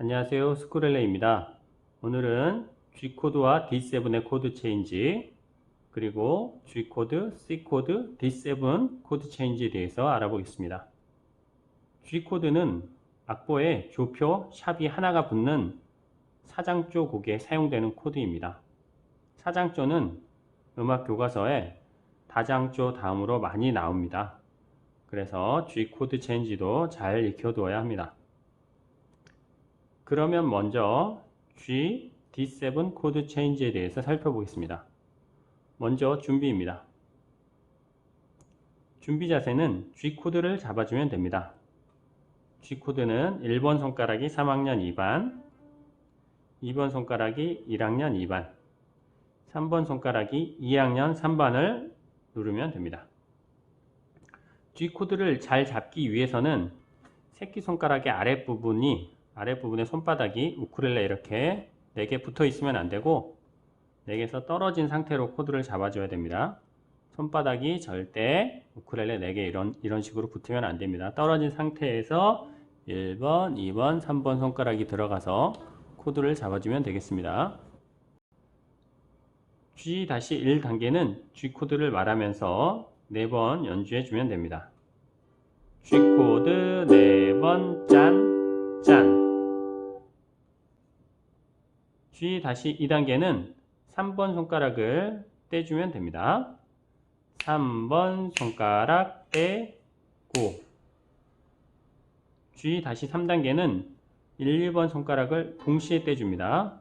안녕하세요. 스쿨엘레입니다. 오늘은 G코드와 D7의 코드 체인지, 그리고 G코드, C코드, D7 코드 체인지에 대해서 알아보겠습니다. G코드는 악보에 조표, 샵이 하나가 붙는 사장조 곡에 사용되는 코드입니다. 사장조는 음악 교과서에 다장조 다음으로 많이 나옵니다. 그래서 G코드 체인지도 잘 익혀두어야 합니다. 그러면 먼저 G, D7 코드 체인지에 대해서 살펴보겠습니다. 먼저 준비입니다. 준비 자세는 G 코드를 잡아주면 됩니다. G 코드는 1번 손가락이 3학년 2반, 2번 손가락이 1학년 2반, 3번 손가락이 2학년 3반을 누르면 됩니다. G 코드를 잘 잡기 위해서는 새끼손가락의 아랫부분에 손바닥이 우쿨렐레 이렇게 4개 붙어 있으면 안되고 4개에서 떨어진 상태로 코드를 잡아줘야 됩니다. 손바닥이 절대 우쿨렐레 4개 이런 식으로 붙으면 안됩니다. 떨어진 상태에서 1번, 2번, 3번 손가락이 들어가서 코드를 잡아주면 되겠습니다. G-1 단계는 G 코드를 말하면서 4번 연주해주면 됩니다. G 코드 4번 짠, 짠. G-2단계는 3번 손가락을 떼주면 됩니다. 3번 손가락 떼고. G-3단계는 1, 2번 손가락을 동시에 떼줍니다.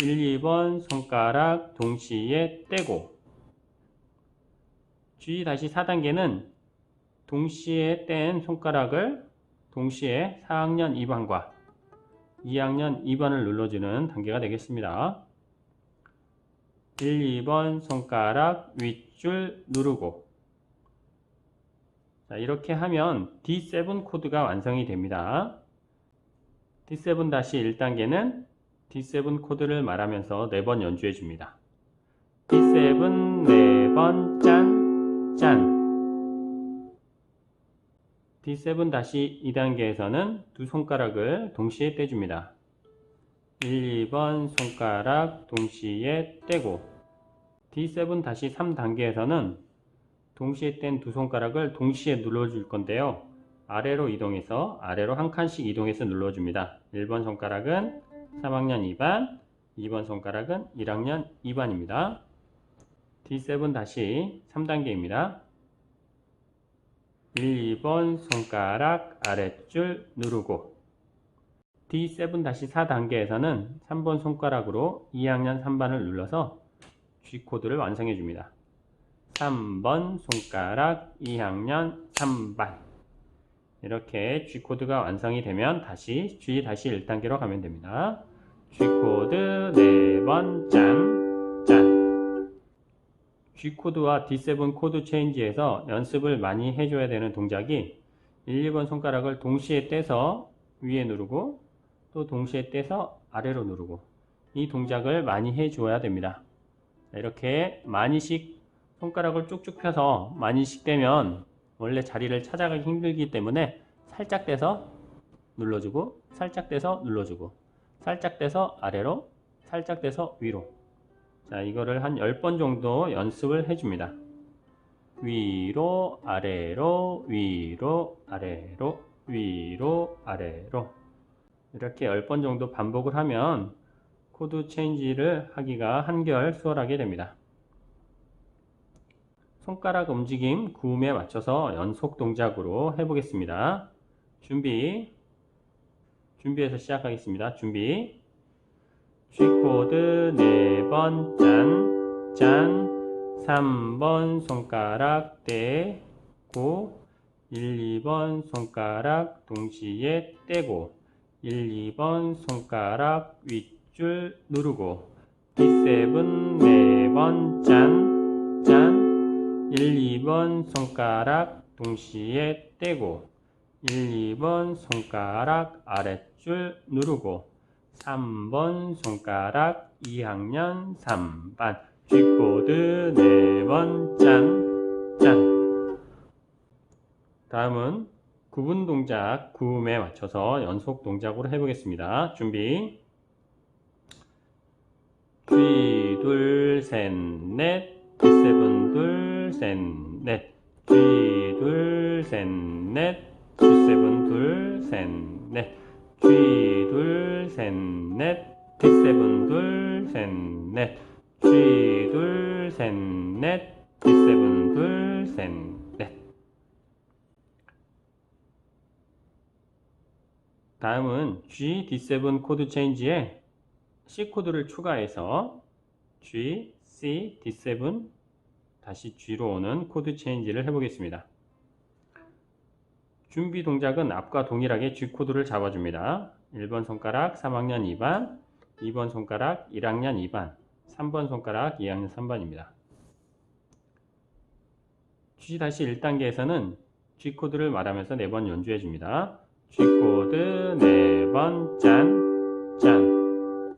1, 2번 손가락 동시에 떼고. G-4단계는 동시에 뗀 손가락을 동시에 4학년 2반과 2학년 2반을 눌러주는 단계가 되겠습니다. 1, 2번 손가락 윗줄 누르고. 자, 이렇게 하면 D7 코드가 완성이 됩니다. D7-1단계는 D7 코드를 말하면서 4번 연주해 줍니다. D7 4번 짠, 짠. D7-2단계에서는 두 손가락을 동시에 떼줍니다. 1, 2번 손가락 동시에 떼고. D7-3단계에서는 동시에 뗀 두 손가락을 동시에 눌러줄 건데요. 아래로 한 칸씩 이동해서 눌러줍니다. 1번 손가락은 3학년 2반, 2번 손가락은 1학년 2반입니다. D7-3단계입니다. 1, 2번 손가락 아랫줄 누르고. D7-4단계에서는 3번 손가락으로 2학년 3반을 눌러서 G코드를 완성해 줍니다. 3번 손가락 2학년 3반. 이렇게 G코드가 완성이 되면 다시 G-1단계로 가면 됩니다. G코드 4번 짠, 짠. G코드와 D7 코드 체인지에서 연습을 많이 해줘야 되는 동작이 1, 2번 손가락을 동시에 떼서 위에 누르고 또 동시에 떼서 아래로 누르고, 이 동작을 많이 해줘야 됩니다. 이렇게 많이씩 손가락을 쭉쭉 펴서 많이씩 떼면 원래 자리를 찾아가기 힘들기 때문에 살짝 떼서 눌러주고, 살짝 떼서 눌러주고, 살짝 떼서 아래로, 살짝 떼서 위로. 자, 이거를 한 10번 정도 연습을 해줍니다. 위로, 아래로, 위로, 아래로, 위로, 아래로. 이렇게 10번 정도 반복을 하면 코드 체인지를 하기가 한결 수월하게 됩니다. 손가락 움직임 구음에 맞춰서 연속 동작으로 해보겠습니다. 준비해서 시작하겠습니다. 준비. G코드 4번 짠, 짠. 3번 손가락 떼고, 1, 2번 손가락 동시에 떼고, 1, 2번 손가락 윗줄 누르고. D7 4번 짠, 짠. 1, 2번 손가락 동시에 떼고, 1, 2번 손가락 아랫줄 누르고, 3번 손가락 2학년 3반. G코드 4번 짠, 짠. 다음은 구분 동작 구음에 맞춰서 연속 동작으로 해보겠습니다. 준비. G 둘 셋 넷 D7 둘 셋 넷 G 둘 셋 넷 G7 둘 셋 넷 G 둘 셋 넷 D7 둘 셋 넷 G 둘 셋 넷 D7 둘 셋 넷. 다음은 G D7 코드 체인지에 C 코드를 추가해서 G, C, D7 다시 G로 오는 코드 체인지를 해보겠습니다. 준비 동작은 앞과 동일하게 G 코드를 잡아줍니다. 1번 손가락 3학년 2반, 2번 손가락 1학년 2반, 3번 손가락 2학년 3반입니다. G 다시 1단계에서는 G 코드를 말하면서 4번 연주해 줍니다. G 코드 4번 짠, 짠.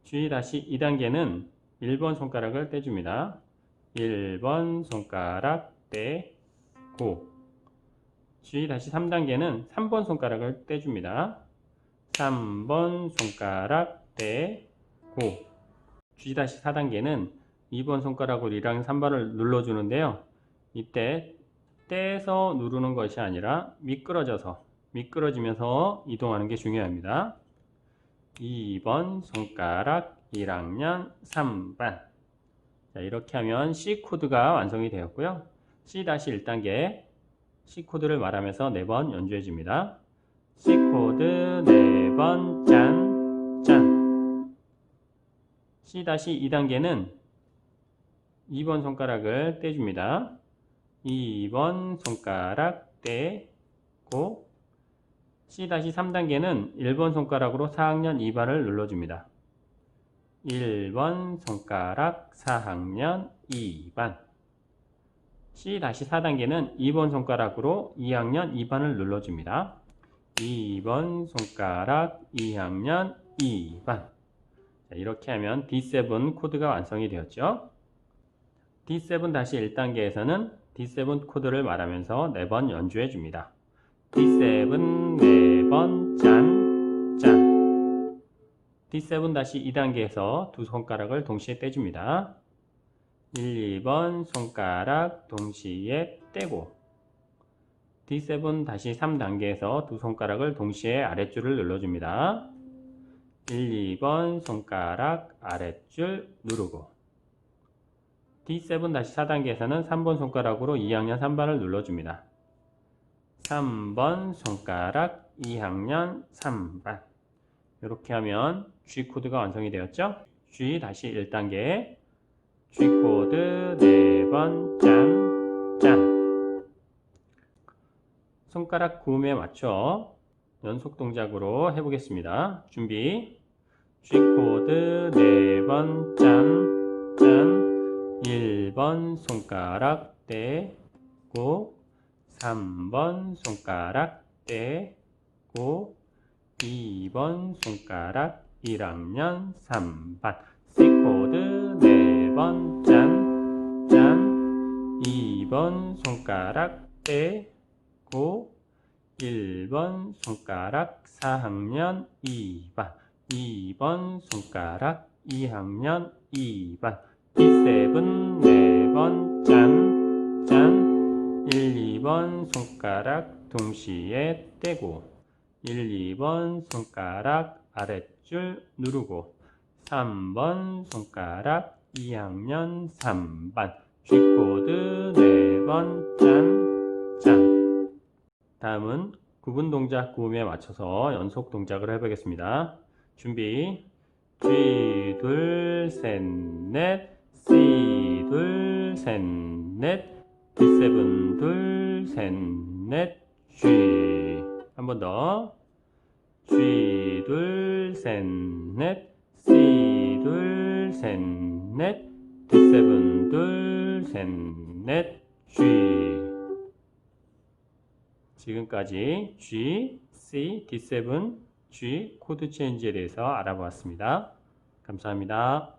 G 다시 2단계는 1번 손가락을 떼줍니다. 1번 손가락 떼고 G 다시 3단계는 3번 손가락을 떼줍니다. 3번 손가락 떼고 G 다시 4단계는 2번 손가락으로 1학년 3번을 눌러주는데요. 이때 떼서 누르는 것이 아니라 미끄러지면서 이동하는 게 중요합니다. 2번 손가락 1학년 3반. 자, 이렇게 하면 C 코드가 완성이 되었고요. C 다시 1단계 C 코드를 말하면서 4번 연주해 줍니다. C 코드 4번 짠, 짠. C 다시 2단계는 2번 손가락을 떼줍니다. 2번 손가락 떼고 C 다시 3단계는 1번 손가락으로 4학년 2반을 눌러줍니다. 1번 손가락 4학년 2반. C 다시 4단계는 2번 손가락으로 2학년 2반을 눌러줍니다. 2번 손가락 2학년 2반. 자, 이렇게 하면 D7 코드가 완성이 되었죠. D7 다시 1단계에서는 D7 코드를 말하면서 4번 연주해 줍니다. D7 4번 짠, 짠. D7 다시 2단계에서 두 손가락을 동시에 떼줍니다. 1, 2번 손가락 동시에 떼고 D7 다시 3단계에서 두 손가락을 동시에 아랫줄을 눌러줍니다. 1, 2번 손가락 아랫줄 누르고 D7 다시 4단계에서는 3번 손가락으로 2학년 3반을 눌러줍니다. 3번 손가락 2학년 3반. 이렇게 하면 G 코드가 완성이 되었죠. G 다시 1단계 G 코드 4번 짠, 짠. 손가락 구음에 맞춰 연속 동작으로 해보겠습니다. 준비. G 코드 4번 짠, 짠. 1번 손가락 떼고 3번 손가락 떼고 2번 손가락 1학년 3반. C 코드 4번 짠, 짠. 2번 손가락 떼고 1번 손가락 4학년 2반. 2번 손가락 2학년 2반. D7 4번 짠, 짠. 1, 2번 손가락 동시에 떼고 1, 2번 손가락 아랫줄 누르고 3번 손가락 2학년 3반. G 코드 4번 짠, 짠. 다음은 구분 동작 구음에 맞춰서 연속 동작을 해보겠습니다. 준비. G 둘 셋 넷 C 둘 셋 넷 D7 둘 셋 넷 G. 한 번 더. G 둘 셋 넷 C 둘 셋 넷 D7 둘 셋 넷 G. 지금까지 G, C, D7, G 코드 체인지에 대해서 알아보았습니다. 감사합니다.